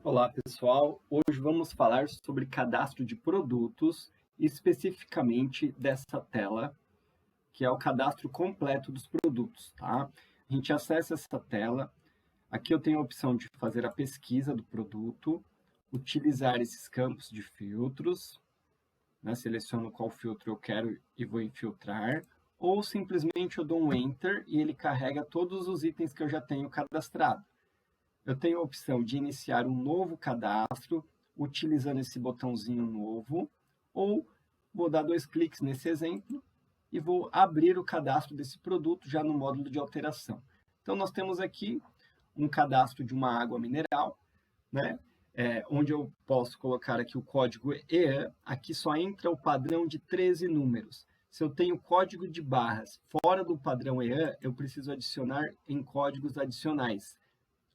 Olá, pessoal. Hoje vamos falar sobre cadastro de produtos, especificamente dessa tela, que é o cadastro completo dos produtos, tá? A gente acessa essa tela. Aqui eu tenho a opção de fazer a pesquisa do produto, utilizar esses campos de filtros, né? Seleciono qual filtro eu quero e vou em filtrar, ou simplesmente eu dou um Enter e ele carrega todos os itens que eu já tenho cadastrado. Eu tenho a opção de iniciar um novo cadastro utilizando esse botãozinho novo, ou vou dar 2 cliques nesse exemplo e vou abrir o cadastro desse produto já no módulo de alteração. Então, nós temos aqui um cadastro de uma água mineral, né? Onde eu posso colocar aqui o código EAN. Aqui só entra o padrão de 13 números. Se eu tenho código de barras fora do padrão EAN, eu preciso adicionar em códigos adicionais.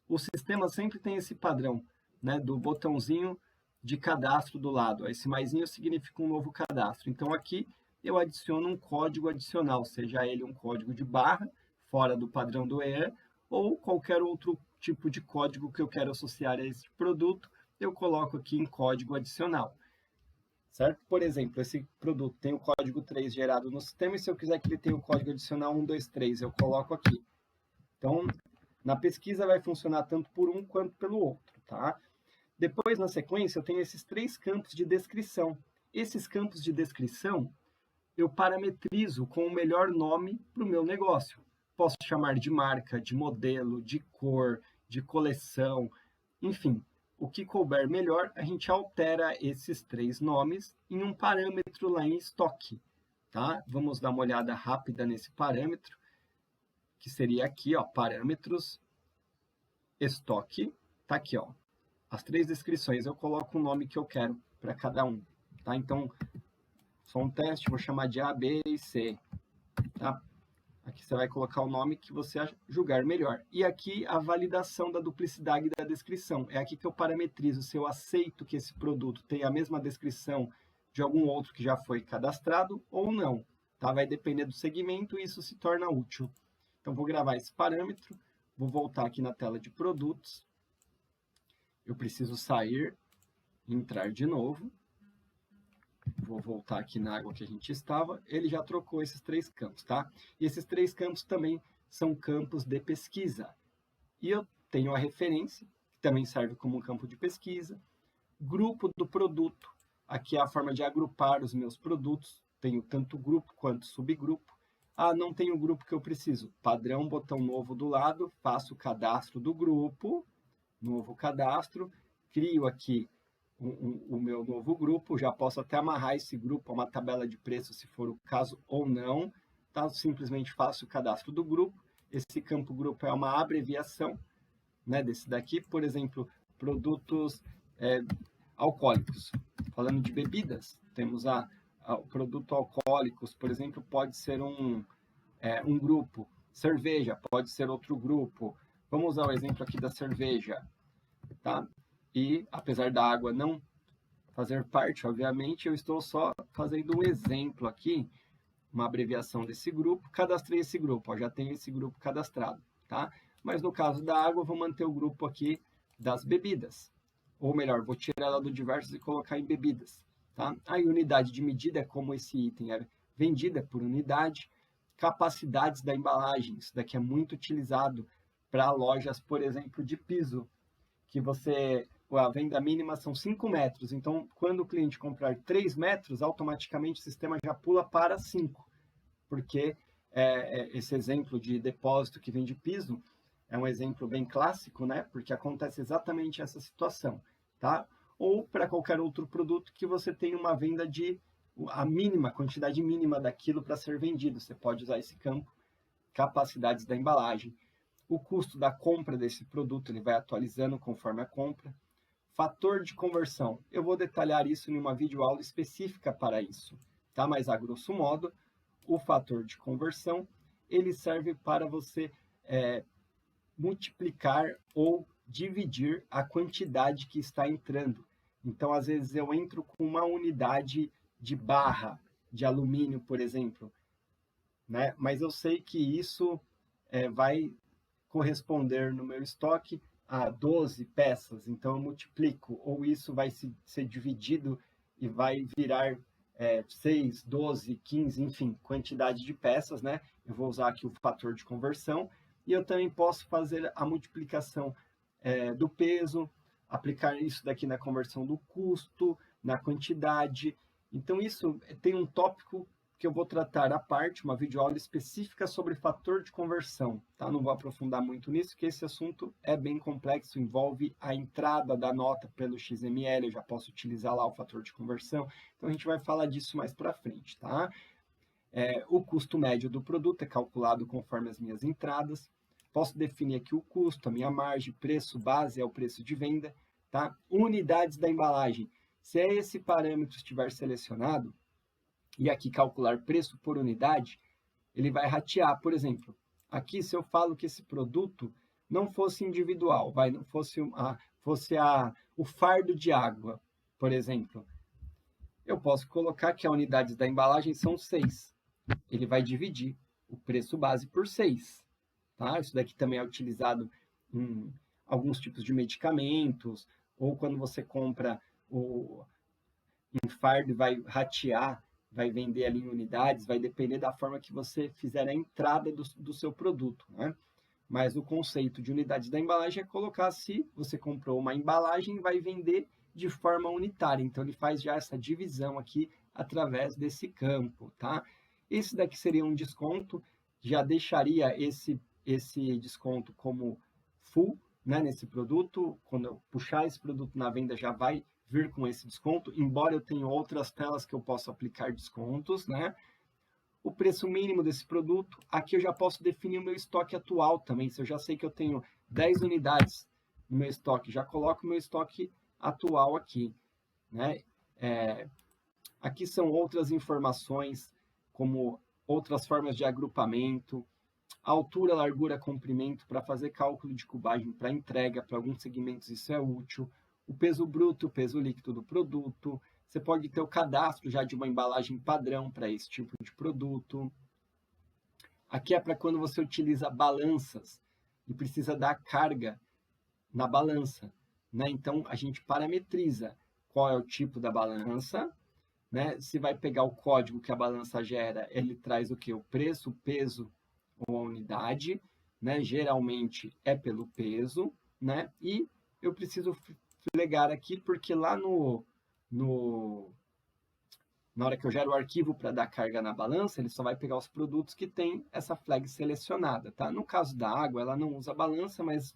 O sistema sempre tem esse padrão, né, do botãozinho de cadastro do lado. Esse maisinho significa um novo cadastro. Então, aqui eu adiciono um código adicional, seja ele um código de barra, fora do padrão do EAN, ou qualquer outro tipo de código que eu quero associar a esse produto, eu coloco aqui em código adicional. Certo? Por exemplo, esse produto tem o código 3 gerado no sistema, e se eu quiser que ele tenha o código adicional 123, eu coloco aqui. Então, na pesquisa vai funcionar tanto por um quanto pelo outro, tá? Depois, na sequência, eu tenho esses 3 campos de descrição. Esses campos de descrição, eu parametrizo com o melhor nome para o meu negócio. Posso chamar de marca, de modelo, de cor, de coleção, enfim. O que couber melhor, a gente altera esses 3 nomes em um parâmetro lá em estoque, tá? Vamos dar uma olhada rápida nesse parâmetro, que seria aqui, ó, parâmetros, estoque, tá aqui, ó. As 3 descrições, eu coloco o nome que eu quero para cada um, tá? Então, só um teste, vou chamar de A, B e C, tá? Aqui você vai colocar o nome que você julgar melhor. E aqui a validação da duplicidade da descrição. É aqui que eu parametrizo se eu aceito que esse produto tenha a mesma descrição de algum outro que já foi cadastrado ou não, tá? Vai depender do segmento e isso se torna útil. Então, vou gravar esse parâmetro, vou voltar aqui na tela de produtos. Eu preciso sair e entrar de novo. Vou voltar aqui na água que a gente estava. Ele já trocou esses 3 campos, tá? E esses 3 campos também são campos de pesquisa. E eu tenho a referência, que também serve como um campo de pesquisa. Grupo do produto. Aqui é a forma de agrupar os meus produtos. Tenho tanto grupo quanto subgrupo. Ah, não tenho o grupo que eu preciso. Padrão, botão novo do lado, faço o cadastro do grupo, novo cadastro, crio aqui o meu novo grupo, já posso até amarrar esse grupo a uma tabela de preços, se for o caso ou não, tá? Simplesmente faço o cadastro do grupo. Esse campo grupo é uma abreviação, né, desse daqui, por exemplo, produtos alcoólicos. Falando de bebidas, temos o produto alcoólicos, por exemplo, pode ser um grupo. Cerveja pode ser outro grupo. Vamos usar o exemplo aqui da cerveja, tá? E, apesar da água não fazer parte, obviamente, eu estou só fazendo um exemplo aqui, uma abreviação desse grupo. Cadastrei esse grupo, ó, já tenho esse grupo cadastrado, tá? Mas no caso da água, eu vou manter o grupo aqui das bebidas. Ou melhor, vou tirar ela do diversos e colocar em bebidas, tá? Aí, unidade de medida é como esse item é vendida por unidade. Capacidades da embalagem, isso daqui é muito utilizado para lojas, por exemplo, de piso, que a venda mínima são 5 metros, então quando o cliente comprar 3 metros, automaticamente o sistema já pula para 5, porque esse exemplo de depósito que vem de piso é um exemplo bem clássico, né? Porque acontece exatamente essa situação, tá? Ou para qualquer outro produto que você tenha uma venda de a quantidade mínima daquilo para ser vendido, você pode usar esse campo, capacidades da embalagem. O custo da compra desse produto ele vai atualizando conforme a compra. Fator de conversão. Eu vou detalhar isso em uma videoaula específica para isso, tá? Mas, a grosso modo, o fator de conversão, ele serve para você multiplicar ou dividir a quantidade que está entrando. Então, às vezes, eu entro com uma unidade de barra de alumínio, por exemplo, né? Mas eu sei que isso vai corresponder no meu estoque a 12 peças, então eu multiplico, ou isso vai ser dividido e vai virar 6, 12, 15, enfim, quantidade de peças, né? Eu vou usar aqui o fator de conversão, e eu também posso fazer a multiplicação do peso, aplicar isso daqui na conversão do custo, na quantidade. Então, isso tem um tópico que eu vou tratar à parte, uma videoaula específica sobre fator de conversão, tá? Não vou aprofundar muito nisso, porque esse assunto é bem complexo, envolve a entrada da nota pelo XML, eu já posso utilizar lá o fator de conversão, então a gente vai falar disso mais para frente, tá? O custo médio do produto é calculado conforme as minhas entradas, posso definir aqui o custo, a minha margem, preço base é o preço de venda, tá? Unidades da embalagem, se esse parâmetro estiver selecionado, e aqui calcular preço por unidade, ele vai ratear. Por exemplo, aqui se eu falo que esse produto não fosse individual, não fosse, o fardo de água, por exemplo, eu posso colocar que as unidades da embalagem são 6. Ele vai dividir o preço base por 6. Tá? Isso daqui também é utilizado em alguns tipos de medicamentos, ou quando você compra em fardo e vai ratear, vai vender ali em unidades, vai depender da forma que você fizer a entrada do seu produto, né? Mas o conceito de unidades da embalagem é colocar se você comprou uma embalagem e vai vender de forma unitária. Então, ele faz já essa divisão aqui através desse campo, tá? Esse daqui seria um desconto, já deixaria esse desconto como full, né, nesse produto. Quando eu puxar esse produto na venda, já vai vir com esse desconto, embora eu tenha outras telas que eu possa aplicar descontos, né? O preço mínimo desse produto, aqui eu já posso definir o meu estoque atual também, se eu já sei que eu tenho 10 unidades no meu estoque, já coloco o meu estoque atual aqui, né? Aqui são outras informações, como outras formas de agrupamento, altura, largura, comprimento, para fazer cálculo de cubagem para entrega, para alguns segmentos isso é útil, o peso bruto, o peso líquido do produto, você pode ter o cadastro já de uma embalagem padrão para esse tipo de produto. Aqui é para quando você utiliza balanças e precisa dar carga na balança, né? Então, a gente parametriza qual é o tipo da balança, né? Se vai pegar o código que a balança gera, ele traz o que? O preço, o peso ou a unidade, né? Geralmente é pelo peso, né? E eu preciso flegar aqui porque lá na hora que eu gero o arquivo para dar carga na balança, ele só vai pegar os produtos que tem essa flag selecionada, tá? No caso da água, ela não usa balança, mas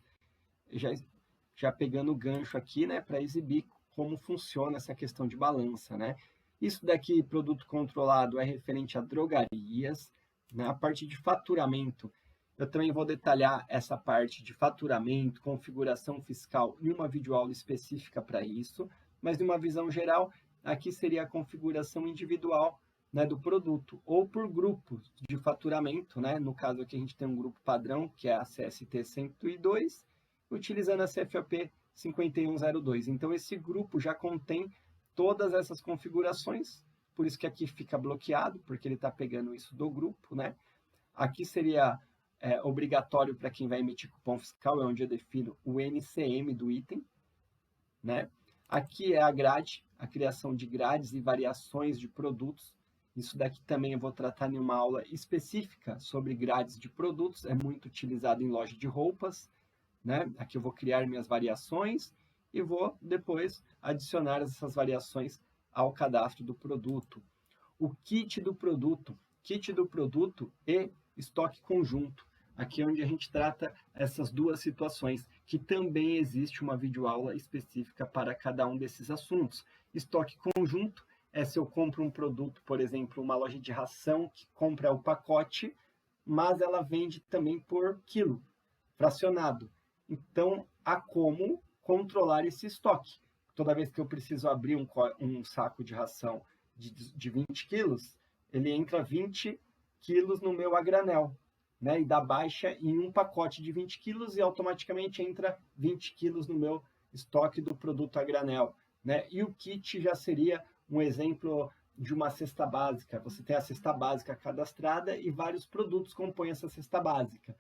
já pegando o gancho aqui, né, para exibir como funciona essa questão de balança, né? Isso daqui, produto controlado, é referente a drogarias, né? A parte de faturamento, eu também vou detalhar essa parte de faturamento, configuração fiscal em uma videoaula específica para isso, mas de uma visão geral, aqui seria a configuração individual, né, do produto, ou por grupos de faturamento, né? No caso aqui a gente tem um grupo padrão, que é a CST 102, utilizando a CFOP 5102. Então, esse grupo já contém todas essas configurações, por isso que aqui fica bloqueado, porque ele está pegando isso do grupo, né? Aqui seria obrigatório para quem vai emitir cupom fiscal, é onde eu defino o NCM do item, né? Aqui é a grade, a criação de grades e variações de produtos. Isso daqui também eu vou tratar em uma aula específica sobre grades de produtos, é muito utilizado em loja de roupas, né? Aqui eu vou criar minhas variações e vou depois adicionar essas variações ao cadastro do produto. O kit do produto e estoque conjunto. Aqui é onde a gente trata essas duas situações, que também existe uma videoaula específica para cada um desses assuntos. Estoque conjunto é se eu compro um produto, por exemplo, uma loja de ração que compra o pacote, mas ela vende também por quilo, fracionado. Então, há como controlar esse estoque. Toda vez que eu preciso abrir um saco de ração de 20 quilos, ele entra 20 quilos no meu a granel, né? E dá baixa em um pacote de 20 quilos e automaticamente entra 20 quilos no meu estoque do produto a granel, né? E o kit já seria um exemplo de uma cesta básica. Você tem a cesta básica cadastrada e vários produtos compõem essa cesta básica.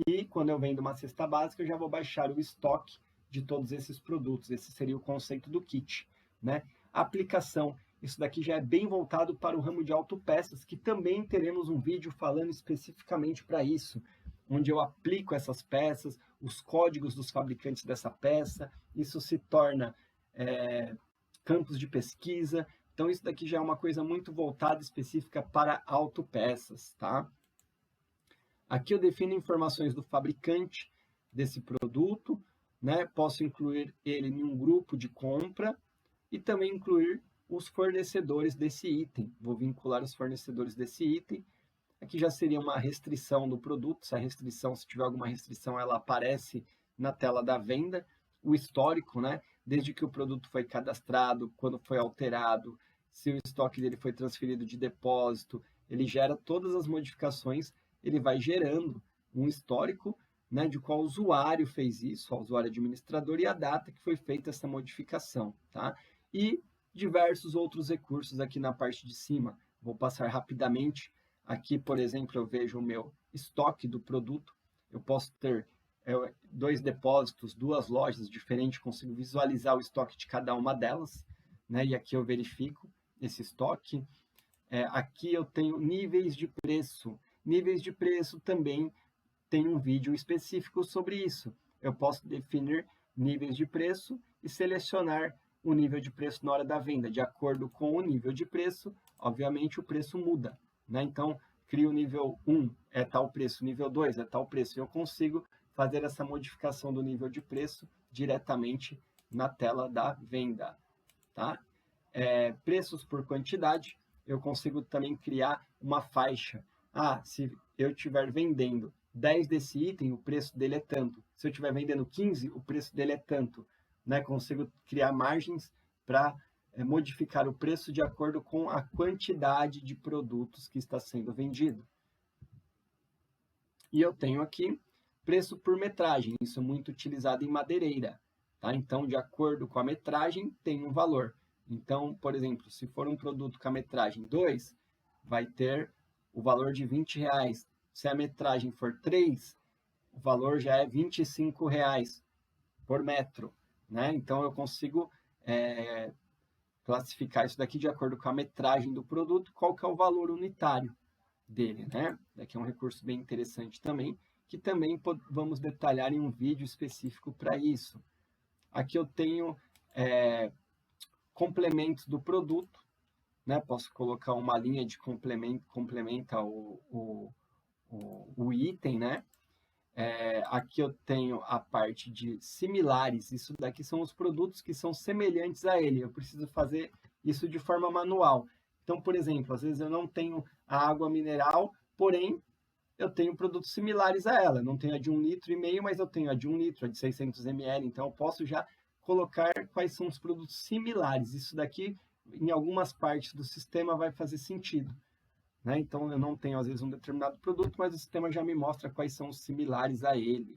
E quando eu vendo uma cesta básica, eu já vou baixar o estoque de todos esses produtos. Esse seria o conceito do kit, né? Aplicação. Isso daqui já é bem voltado para o ramo de autopeças, que também teremos um vídeo falando especificamente para isso, onde eu aplico essas peças, os códigos dos fabricantes dessa peça, isso se torna campos de pesquisa. Então, isso daqui já é uma coisa muito voltada, específica para autopeças, tá? Aqui eu defino informações do fabricante desse produto, né? Posso incluir ele em um grupo de compra e também incluir os fornecedores desse item. Vou vincular os fornecedores desse item. Aqui já seria uma restrição do produto. Se tiver alguma restrição, ela aparece na tela da venda. O histórico, né? Desde que o produto foi cadastrado, quando foi alterado, se o estoque dele foi transferido de depósito, ele gera todas as modificações, ele vai gerando um histórico, né, de qual usuário fez isso, o usuário administrador, e a data que foi feita essa modificação, tá? E diversos outros recursos aqui na parte de cima. Vou passar rapidamente. Aqui, por exemplo, eu vejo o meu estoque do produto. Eu posso ter 2 depósitos, 2 lojas diferentes, consigo visualizar o estoque de cada uma delas, né? E aqui eu verifico esse estoque. Aqui eu tenho níveis de preço. Níveis de preço também tem um vídeo específico sobre isso. Eu posso definir níveis de preço e selecionar o nível de preço na hora da venda. De acordo com o nível de preço, obviamente o preço muda, né? Então, crio o nível 1, é tal preço, nível 2 é tal preço. Eu consigo fazer essa modificação do nível de preço diretamente na tela da venda, tá? Preços por quantidade, eu consigo também criar uma faixa. Se eu estiver vendendo 10 desse item, o preço dele é tanto. Se eu estiver vendendo 15, o preço dele é tanto, né? Consigo criar margens para modificar o preço de acordo com a quantidade de produtos que está sendo vendido. E eu tenho aqui preço por metragem, isso é muito utilizado em madeireira, tá? Então, de acordo com a metragem, tem um valor. Então, por exemplo, se for um produto com a metragem 2, vai ter o valor de R$20. Se a metragem for 3, o valor já é R$25 por metro, né? Então, eu consigo classificar isso daqui de acordo com a metragem do produto, qual que é o valor unitário dele, né? Daqui é um recurso bem interessante também, que também vamos detalhar em um vídeo específico para isso. Aqui eu tenho complementos do produto, né? Posso colocar uma linha de complementa o item, né? Aqui eu tenho a parte de similares. Isso daqui são os produtos que são semelhantes a ele. Eu preciso fazer isso de forma manual. Então, por exemplo, às vezes eu não tenho a água mineral, porém eu tenho produtos similares a ela. Não tenho a de 1,5 litro, mas eu tenho a de 1 litro, a de 600 ml. Então, eu posso já colocar quais são os produtos similares. Isso daqui, em algumas partes do sistema, vai fazer sentido, né? Então, eu não tenho, às vezes, um determinado produto, mas o sistema já me mostra quais são os similares a ele.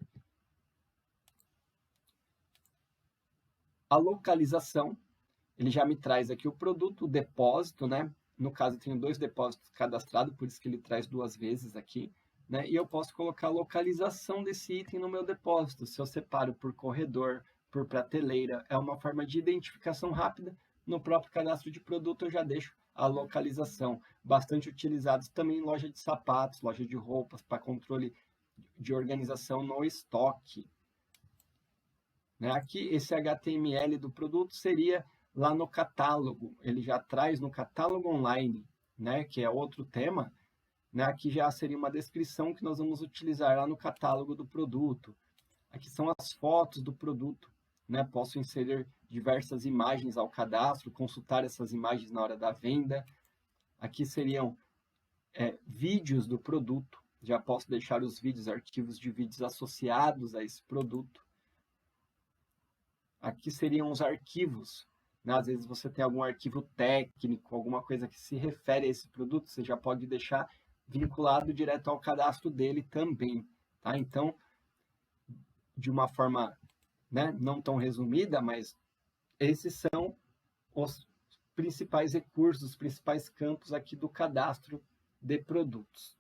A localização, ele já me traz aqui o produto, o depósito, né? No caso, eu tenho 2 depósitos cadastrados, por isso que ele traz 2 vezes aqui, né? E eu posso colocar a localização desse item no meu depósito. Se eu separo por corredor, por prateleira, é uma forma de identificação rápida. No próprio cadastro de produto, eu já deixo a localização. Bastante utilizados também em loja de sapatos, loja de roupas, para controle de organização no estoque. Né? Aqui, esse HTML do produto seria lá no catálogo. Ele já traz no catálogo online, né? Que é outro tema. Né? Aqui já seria uma descrição que nós vamos utilizar lá no catálogo do produto. Aqui são as fotos do produto, né? Posso inserir diversas imagens ao cadastro, consultar essas imagens na hora da venda. Aqui seriam vídeos do produto. Já posso deixar os vídeos, arquivos de vídeos associados a esse produto. Aqui seriam os arquivos. Né? Às vezes você tem algum arquivo técnico, alguma coisa que se refere a esse produto, você já pode deixar vinculado direto ao cadastro dele também. Tá? Então, de uma forma, né, não tão resumida, mas esses são os principais recursos, os principais campos aqui do cadastro de produtos.